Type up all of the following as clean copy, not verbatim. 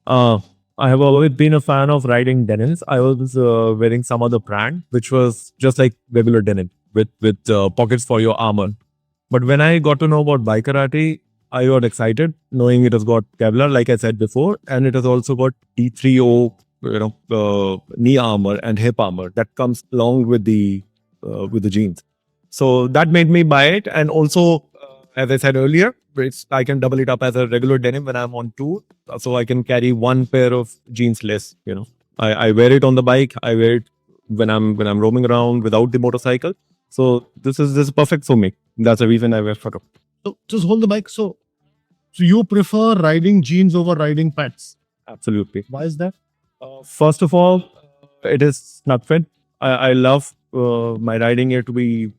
Uh, I have always been a fan of riding denims. I was wearing some other brand, which was just like regular denim with pockets for your armor. But when I got to know about Bikeratti, I got excited knowing it has got Kevlar, like I said before, and it has also got E3O, knee armor and hip armor that comes along with the jeans. So that made me buy it, and also, as I said earlier, I can double it up as a regular denim when I'm on tour, so I can carry one pair of jeans less. I wear it on the bike. I wear it when I'm roaming around without the motorcycle. So this is perfect for me. That's the reason I wear photo. So just hold the mic. So you prefer riding jeans over riding pants? Absolutely. Why is that? First of all, it is snug fit. I love my riding gear to be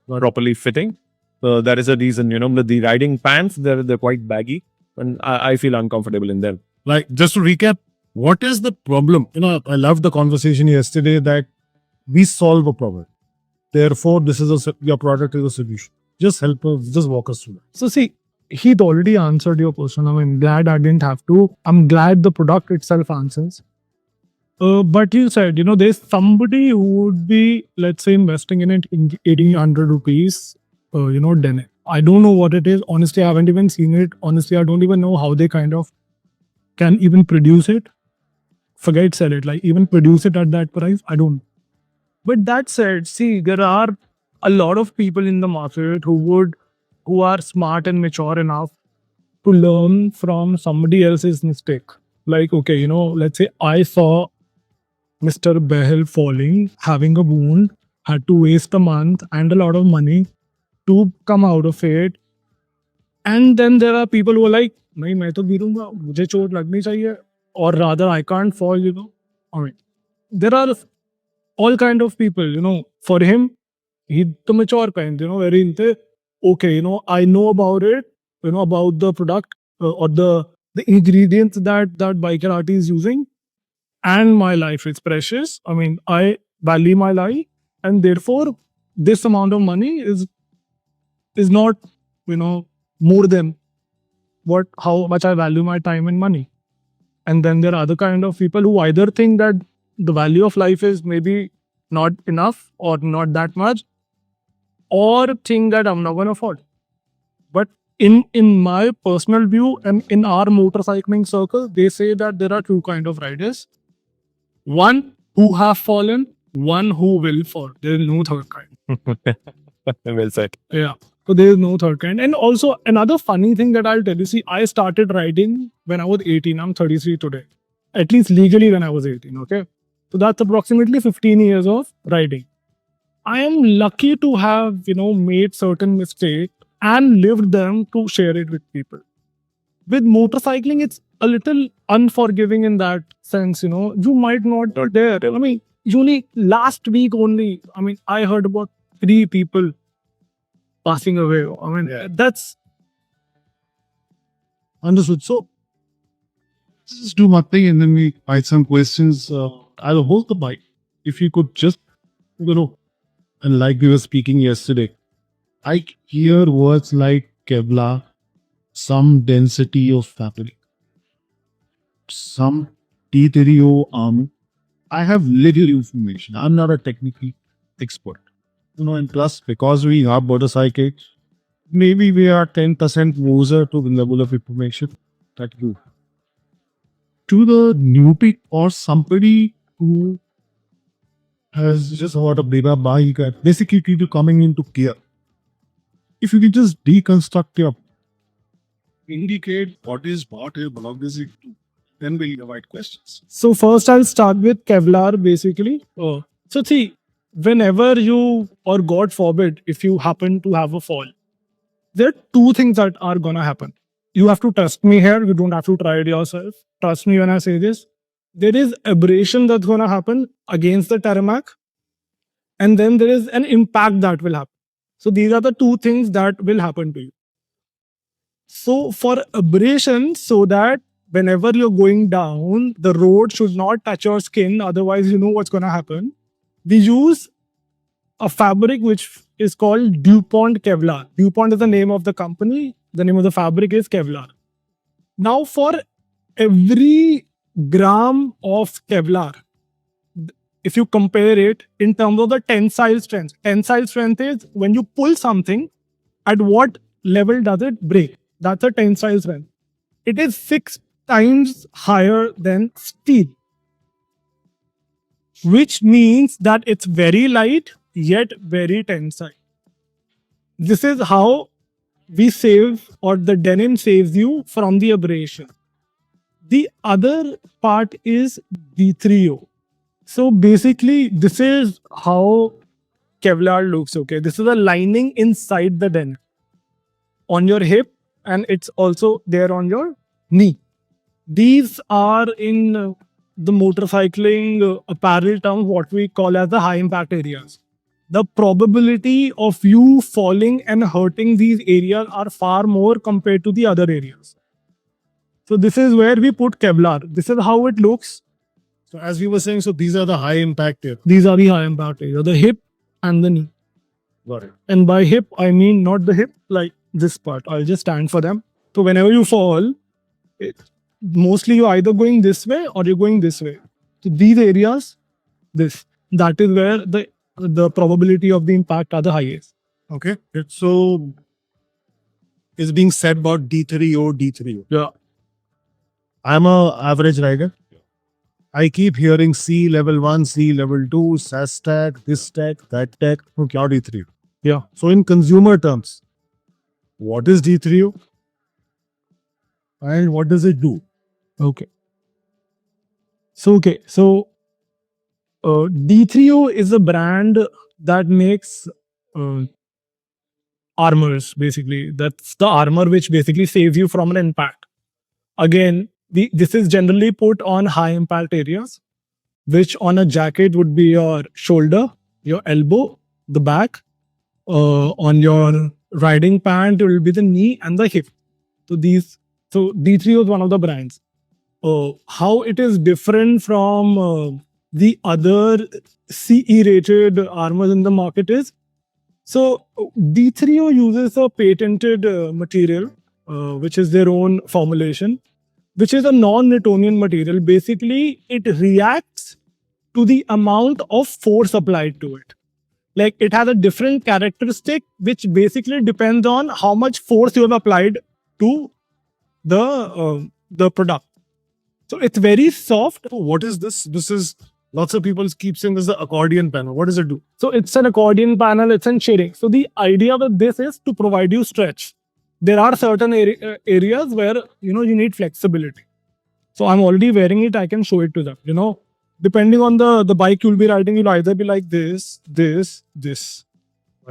properly fitting. That is a reason. The riding pants, they're quite baggy, and I feel uncomfortable in them. Like, just to recap, what is the problem? I loved the conversation yesterday that we solve a problem. Therefore, your product is a solution. Just help us, just walk us through that. So see, he'd already answered your question. I mean, glad I didn't have to. I'm glad the product itself answers. But you said, there's somebody who would be, let's say, investing in it in 1,800 rupees, denim. I don't know what it is. Honestly, I haven't even seen it. Honestly, I don't even know how they kind of can even produce it. Forget sell it. Like, even produce it at that price, I don't know. But that said, see, there are a lot of people in the market who are smart and mature enough to learn from somebody else's mistake. Like, okay, let's say I saw Mr. Behel falling, having a wound, had to waste a month and a lot of money to come out of it. And then there are people who are like, नहीं मैं तो गिरूंगा, मुझे चोट लगनी चाहिए, or rather I can't fall. I mean, there are all kind of people. For him, he the mature kind, wherein okay, I know about it, about the product or the ingredients that Bikeratti is using, and my life is precious. I mean, I value my life, and therefore this amount of money is not, more than how much I value my time and money. And then there are other kind of people who either think that the value of life is maybe not enough or not that much, or think that I'm not going to afford. But in my personal view and in our motorcycling circle, they say that there are two kind of riders. One who have fallen, one who will fall. There is no third kind. Well said. Yeah. So there is no third kind. And also another funny thing that I'll tell you, see, I started riding when I was 18. I'm 33 today. At least legally when I was 18. Okay. So that's approximately 15 years of riding. I am lucky to have, made certain mistakes and lived them to share it with people. With motorcycling, it's a little unforgiving in that sense, you might not be there. I mean, only last week only, I mean, I heard about 3 people passing away. I mean, that's Understood. So let's just do one thing and then we find some questions. I'll hold the mic. If you could just, and like we were speaking yesterday, I hear words like Kevlar, some density of fabric, some T3O armor. I have little information. I'm not a technical expert. And plus, because we are motorcycles, maybe we are 10% closer to the level of information that you have. To the newbie or somebody who has just heard of data bike, basically people coming into gear. If you can just deconstruct your indicate what is blog is it, then we'll invite questions. so. First, I'll start with Kevlar basically. So, see, whenever you, or God forbid, if you happen to have a fall, there are 2 things that are gonna happen. You have to trust me here. You don't have to try it yourself. Trust me when I say this. There is abrasion that's gonna happen against the tarmac, and then there is an impact that will happen. So these are the 2 things that will happen to you. So for abrasion, so that whenever you're going down, the road should not touch your skin. Otherwise, you know what's gonna happen. We use a fabric which is called DuPont Kevlar. DuPont is the name of the company. The name of the fabric is Kevlar. Now, for every gram of Kevlar, if you compare it in terms of the tensile strength is when you pull something, at what level does it break? That's a tensile strength. It is 6 times higher than steel, which means that it's very light yet very tensile. This is how we save, or the denim saves you from the abrasion. The other part is D3O. So basically, this is how Kevlar looks. Okay, this is a lining inside the denim on your hip, and it's also there on your knee. These are in the motorcycling apparel terms what we call as the high impact areas. The probability of you falling and hurting these areas are far more compared to the other areas. So this is where we put Kevlar. This is how it looks. So as we were saying, so these are the high impact areas. These are the high impact areas, the hip and the knee. Got it. And by hip, I mean not the hip, like this part. I'll just stand for them. So whenever you fall, mostly you're either going this way or you're going this way. So these areas, that is where the probability of the impact are the highest. Okay. So is being said about D3O, D3O. Yeah. I'm a average rider. I keep hearing C level 1, C level 2, SAS tag, this tag, that tag. Okay, now D3O. Yeah. So in consumer terms, what is D3O? And what does it do? Okay. So D3O is a brand that makes armors, basically. That's the armor which basically saves you from an impact. Again, this is generally put on high impact areas, which on a jacket would be your shoulder, your elbow, the back. On your riding pant, it will be the knee and the hip. So D3O is one of the brands. How it is different from the other CE rated armors in the market is, so D3O uses a patented material, which is their own formulation, which is a non-Newtonian material. Basically, it reacts to the amount of force applied to it. Like, it has a different characteristic, which basically depends on how much force you have applied to the product. So it's very soft. So what is this? This is lots of people keep saying this is the accordion panel. What does it do? So it's an accordion panel, it's in shading. So the idea with this is to provide you stretch. There are certain areas where you need flexibility. So I'm already wearing it, I can show it to them. Depending on the bike you'll be riding, you'll either be like this.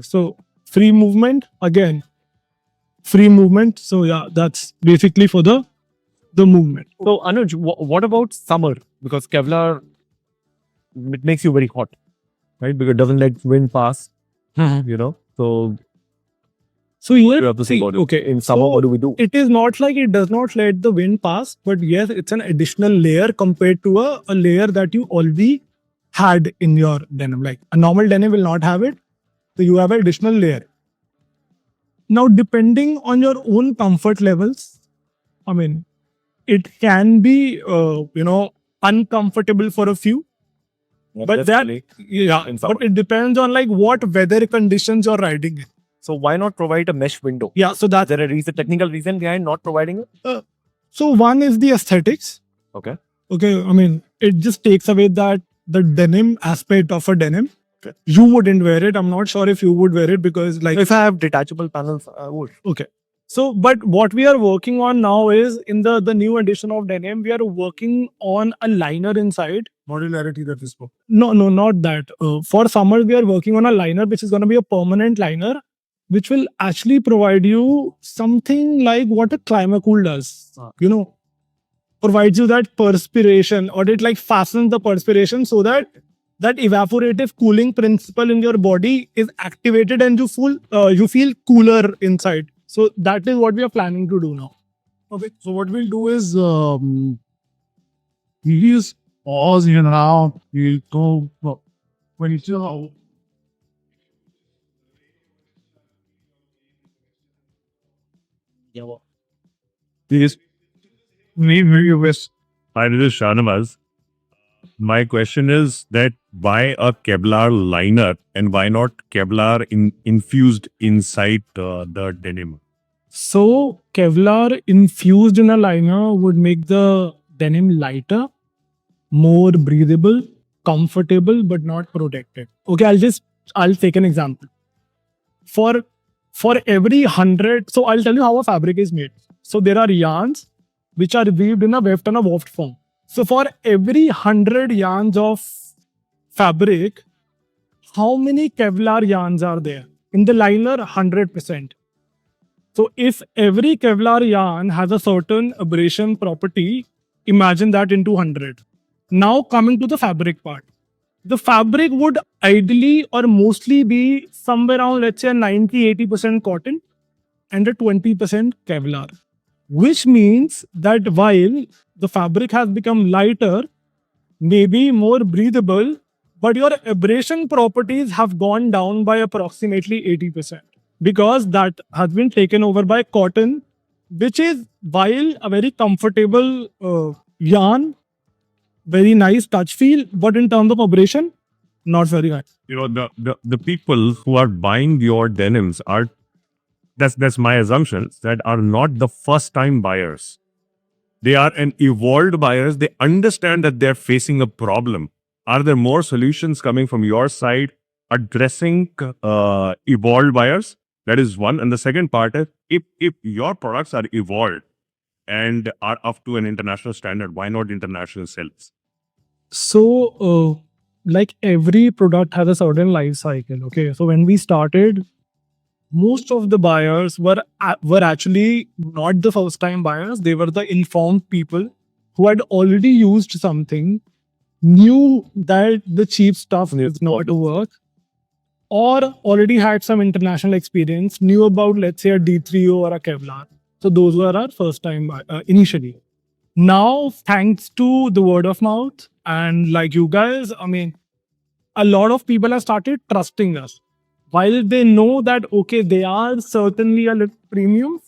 So free movement, again. Free movement. So yeah, that's basically for the movement. So Anuj, what about summer? Because Kevlar, it makes you very hot, right? Because it doesn't let wind pass. So you have to see about it. Okay, In summer, so what do we do? it is not like it does not let the wind pass, but yes, it's an additional layer compared to a layer that you already had in your denim. Like a normal denim will not have it. So you have an additional layer. Now, depending on your own comfort levels, I mean, it can be, uncomfortable for a few. But but it depends on like what weather conditions you're riding in. So why not provide a mesh window? Yeah, so that's Is there a technical reason behind not providing it? So one is the aesthetics. Okay. Okay, I mean, it just takes away the denim aspect of a denim. Okay. You wouldn't wear it. I'm not sure if you would wear it because If I have detachable panels, I would. Okay. So, but what we are working on now is in the new edition of denim, we are working on a liner inside. Modularity that we spoke. No, not that. For summer, we are working on a liner, which is going to be a permanent liner, which will actually provide you something like what a Climacool does. Provides you that perspiration, or it like fastens the perspiration so that evaporative cooling principle in your body is activated and you feel cooler inside. So that is what we are planning to do now. Okay. So what we'll do is we'll use pause here now. We'll go when you still Please. Maybe you wish. Hi, this is Shahnawaz. My question is that why a Kevlar liner and why not Kevlar infused inside the denim? So Kevlar infused in a liner would make the denim lighter, more breathable, comfortable, but not protected. Okay, I'll take an example. For for every 100, so I'll tell you how a fabric is made. So there are yarns which are weaved in a weft and a waft form. So for every 100 yarns of fabric, how many Kevlar yarns are there? In the liner, 100%. So if every Kevlar yarn has a certain abrasion property, imagine that into 100. Now coming to the fabric part. The fabric would ideally or mostly be somewhere around, let's say, 90-80% cotton and a 20% Kevlar. Which means that while the fabric has become lighter, maybe more breathable, but your abrasion properties have gone down by approximately 80% because that has been taken over by cotton, which is, while a very comfortable yarn, very nice touch feel, but in terms of abrasion, not very high. The people who are buying your denims are that's my assumption that are not the first time buyers. They are an evolved buyers. They understand that they're facing a problem. Are there more solutions coming from your side addressing evolved buyers? That is one. And the second part is if your products are evolved and are up to an international standard, why not international sales? So, like every product has a certain life cycle. Okay, so when we started, most of the buyers were actually not the first time buyers. They were the informed people who had already used something, knew that the cheap stuff is not to work, or already had some international experience, knew about, let's say, a D3O or a Kevlar. So those were our first time initially. Now, thanks to the word of mouth and like you guys, I mean, a lot of people have started trusting us. While they know that, okay, they are certainly a little premium,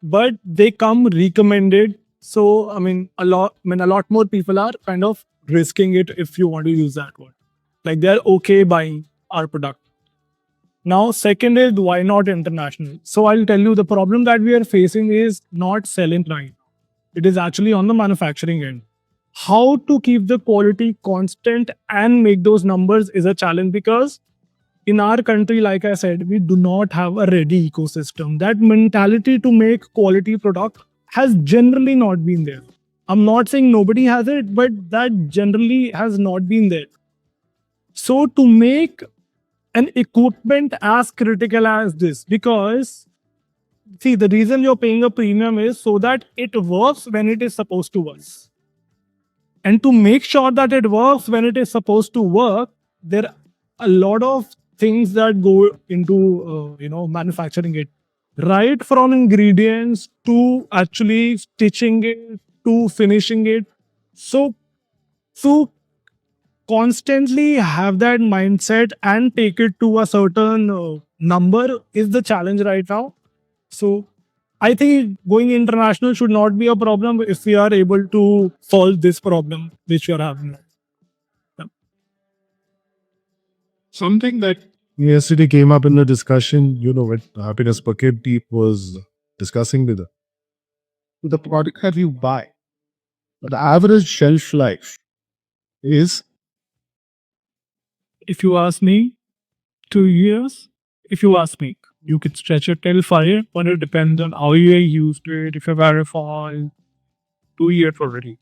but they come recommended. So, a lot more people are kind of risking it, if you want to use that word. Like they're okay buying our product. Now, second is why not international? So I'll tell you the problem that we are facing is not selling right. It is actually on the manufacturing end. How to keep the quality constant and make those numbers is a challenge because in our country, like I said, we do not have a ready ecosystem. That mentality to make quality product has generally not been there. I'm not saying nobody has it, but that generally has not been there. So to make an equipment as critical as this, because see, the reason you're paying a premium is so that it works when it is supposed to work. And to make sure that it works when it is supposed to work, there are a lot of things that go into manufacturing it, right from ingredients to actually stitching it to finishing it. So to constantly have that mindset and take it to a certain number is the challenge right now. So I think going international should not be a problem if we are able to solve this problem which we are having. Yeah. Something that yesterday came up in the discussion, when Happiness Bikeratti was discussing with the product that you buy, the average shelf life is If you ask me, 2 years. If you ask me, you could stretch it till 5, but it depends on how you are used to it. If you verify 2 years already.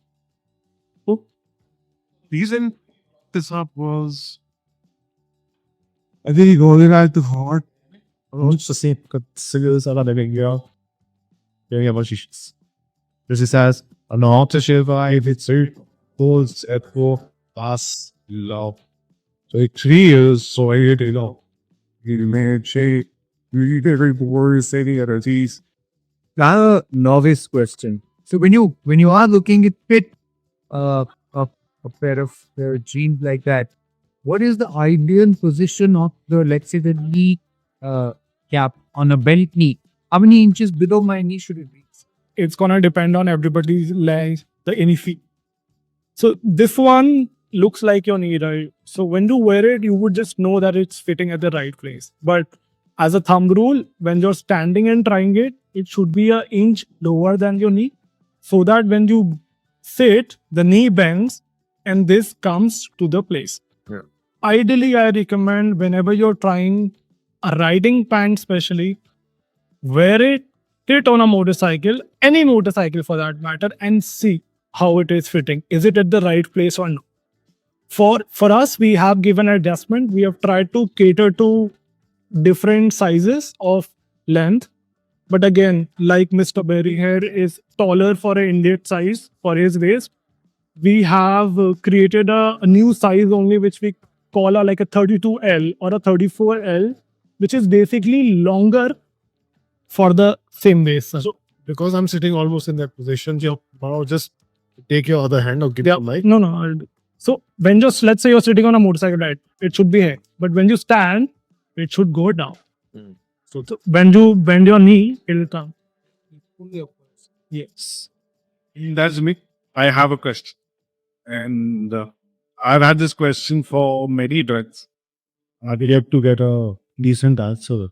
Oh, reason this up was I think going out to heart. It's the same because are living here. Very much issues. This is as an auto survive it's a goals at 4 love. So it's 3 years, so I get it all. You may say, you get very bored, saying at these. I have a novice question. So when you are looking at fit a pair of jeans like that, what is the ideal position of the, let's say, the knee cap on a belt knee? How many inches below my knee should it be? it's gonna depend on everybody's legs, the any fee. So this one looks like your knee, right? So when you wear it, you would just know that it's fitting at the right place. But as a thumb rule, when you're standing and trying it, it should be an inch lower than your knee, so that when you sit, the knee bends and this comes to the place. Yeah. Ideally, I recommend whenever you're trying a riding pant, especially, wear it, sit on a motorcycle, any motorcycle for that matter, and see how it is fitting. Is it at the right place or not? For us, we have given adjustment. We have tried to cater to different sizes of length. But again, like Mr. Berry here is taller for an Indian size for his waist, we have created a new size only, which we call like a 32L or a 34L, which is basically longer for the same waist. Sir. So because I'm sitting almost in that position, just take your other hand or give Yeah. the mic. No, I'll do. So when just let's say you're sitting on a motorcycle, right? It should be here. But when you stand, it should go down. So when you bend your knee, it'll come. Yes. That's me. I have a question. And I've had this question for many drugs. I will have to get a decent answer.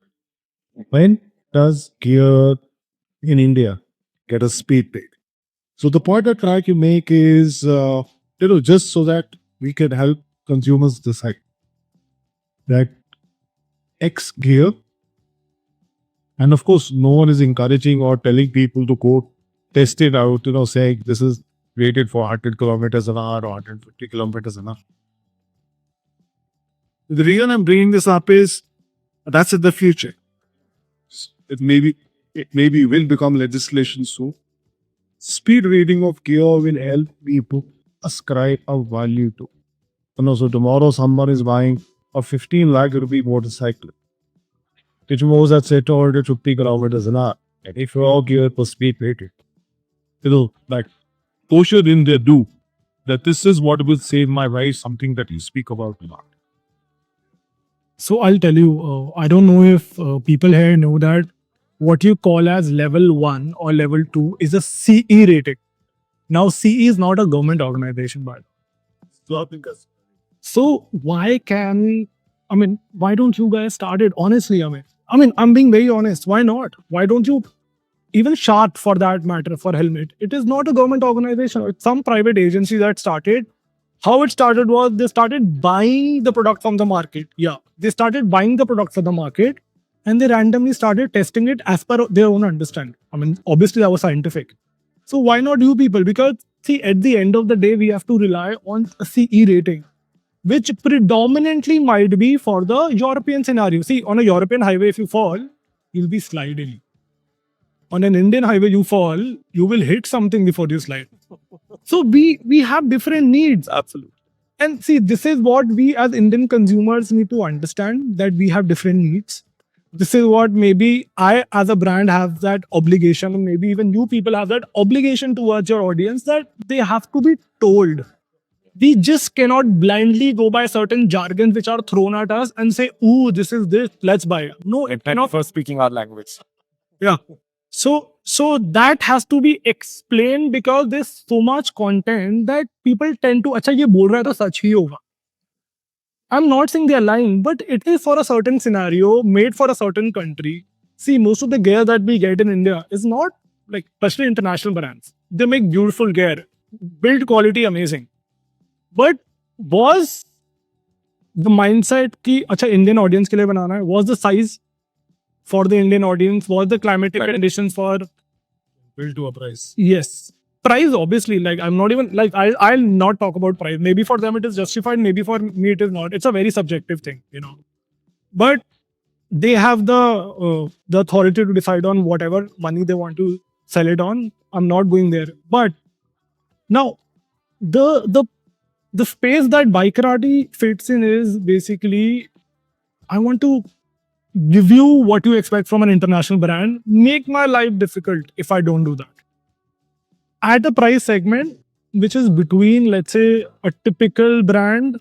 When does gear in India get a speed rate? So the point I try to make is, just so that we can help consumers decide that X gear, and of course, no one is encouraging or telling people to go test it out, saying this is rated for 100 kilometers an hour or 150 kilometers an hour. The reason I'm bringing this up is that's in the future. It maybe will become legislation soon. Speed rating of gear will help people ascribe a value to. So tomorrow someone is buying a 15 lakh rupee motorcycle, which moves at say 250 kilometers an hour. And if you're all geared for speed rated, like Kosher in there do that this is what will save my life, something that you speak about a lot. So I'll tell you, I don't know if people here know that what you call as level 1 or level 2 is a CE rating. Now, CE is not a government organization, but so why don't you guys start it? Honestly, I'm being very honest. Why not? Why don't you even Sharp for that matter for helmet? It is not a government organization. It's some private agency that started. How it started was they started buying the product from the market. Yeah, they started buying the product from the market and they randomly started testing it as per their own understanding. Obviously that was scientific. So why not you people? Because see, at the end of the day, we have to rely on a CE rating, which predominantly might be for the European scenario. See, on a European highway, if you fall, you'll be sliding. On an Indian highway, you fall, you will hit something before you slide. So we have different needs. Absolutely. And see, this is what we as Indian consumers need to understand, that we have different needs. This is what maybe I as a brand have that obligation, and maybe even you people have that obligation towards your audience, that they have to be told. We just cannot blindly go by certain jargons which are thrown at us and say, "Ooh, this is this, let's buy it." No, it cannot. For speaking our language. Yeah. So that has to be explained, because there's so much content that people tend to, "Acha, ye bol raha hai to sach hi hoga." I'm not saying they're lying, but it is for a certain scenario, made for a certain country. See, most of the gear that we get in India is not like, especially international brands. They make beautiful gear, build quality amazing. But was the mindset ki, acha, Indian audience ke liye banana hai? Was the size for the Indian audience? Was the climatic conditions for? Build to a price. Yes. Price, obviously, like I'm not even like I'll not talk about price. Maybe for them it is justified, maybe for me it is not. It's a very subjective thing, But they have the authority to decide on whatever money they want to sell it on. I'm not going there. But now the space that Bikeratti fits in is basically, I want to give you what you expect from an international brand, make my life difficult if I don't do that. At a price segment which is between, let's say, a typical brand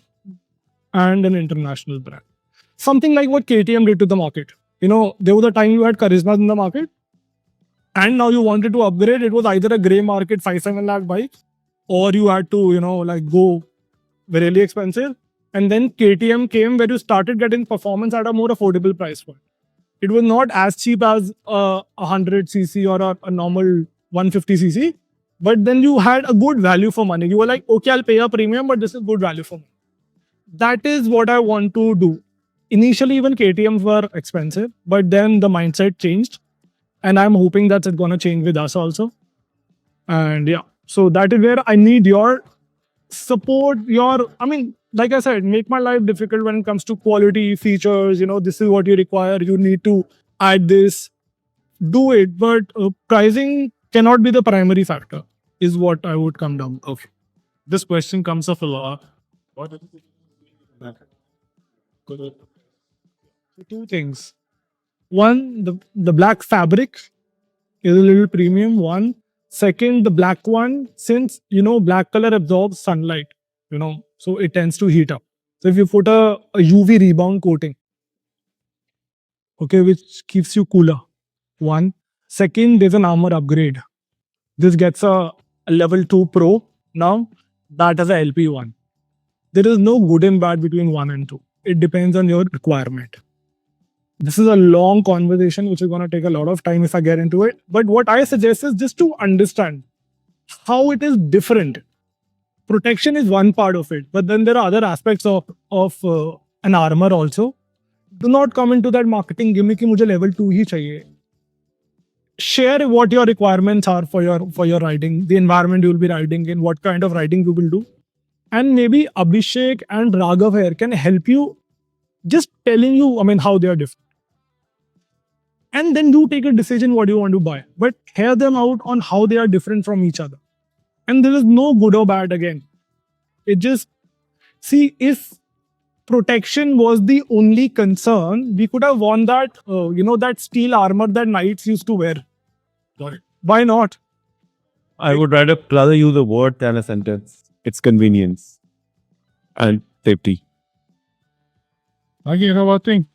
and an international brand. Something like what KTM did to the market. There was a time you had charisma in the market. and now you wanted to upgrade, it was either a grey market 5-7 lakh bike, or you had to, like go really expensive. And then KTM came where you started getting performance at a more affordable price point. It was not as cheap as a 100cc or a normal 150cc, but then you had a good value for money. You were like, okay, I'll pay a premium, but this is good value for money. That is what I want to do. Initially, even KTMs were expensive, but then the mindset changed. And I'm hoping that it's going to change with us also. And yeah, so that is where I need your support. Like I said, make my life difficult when it comes to quality, features. This is what you require. You need to add this, do it. But pricing cannot be the primary factor, is what I would come down. Okay. This question comes up a lot. What is Two things. One, the black fabric is a little premium. One. Second, the black one, since black color absorbs sunlight, so it tends to heat up. So if you put a UV rebound coating, okay, which keeps you cooler. One. Second, there's an armor upgrade. This gets a level 2 pro now. That has a LP1. There is no good and bad between 1 and 2. It depends on your requirement. This is a long conversation which is going to take a lot of time if I get into it. But what I suggest is just to understand how it is different. Protection is one part of it, but then there are other aspects of an armor also. Do not come into that marketing gimmick कि मुझे level 2 ही चाहिए. Share what your requirements are for your riding, the environment you will be riding in, what kind of riding you will do. And maybe Abhishek and Raghav here can help you, just telling you, how they are different. And then you take a decision what you want to buy. But hear them out on how they are different from each other. And there is no good or bad again. It just, see, if protection was the only concern, we could have worn that, that steel armor that knights used to wear. Got it. Why not? I would rather use a word than a sentence. It's convenience and safety. Again, what thing?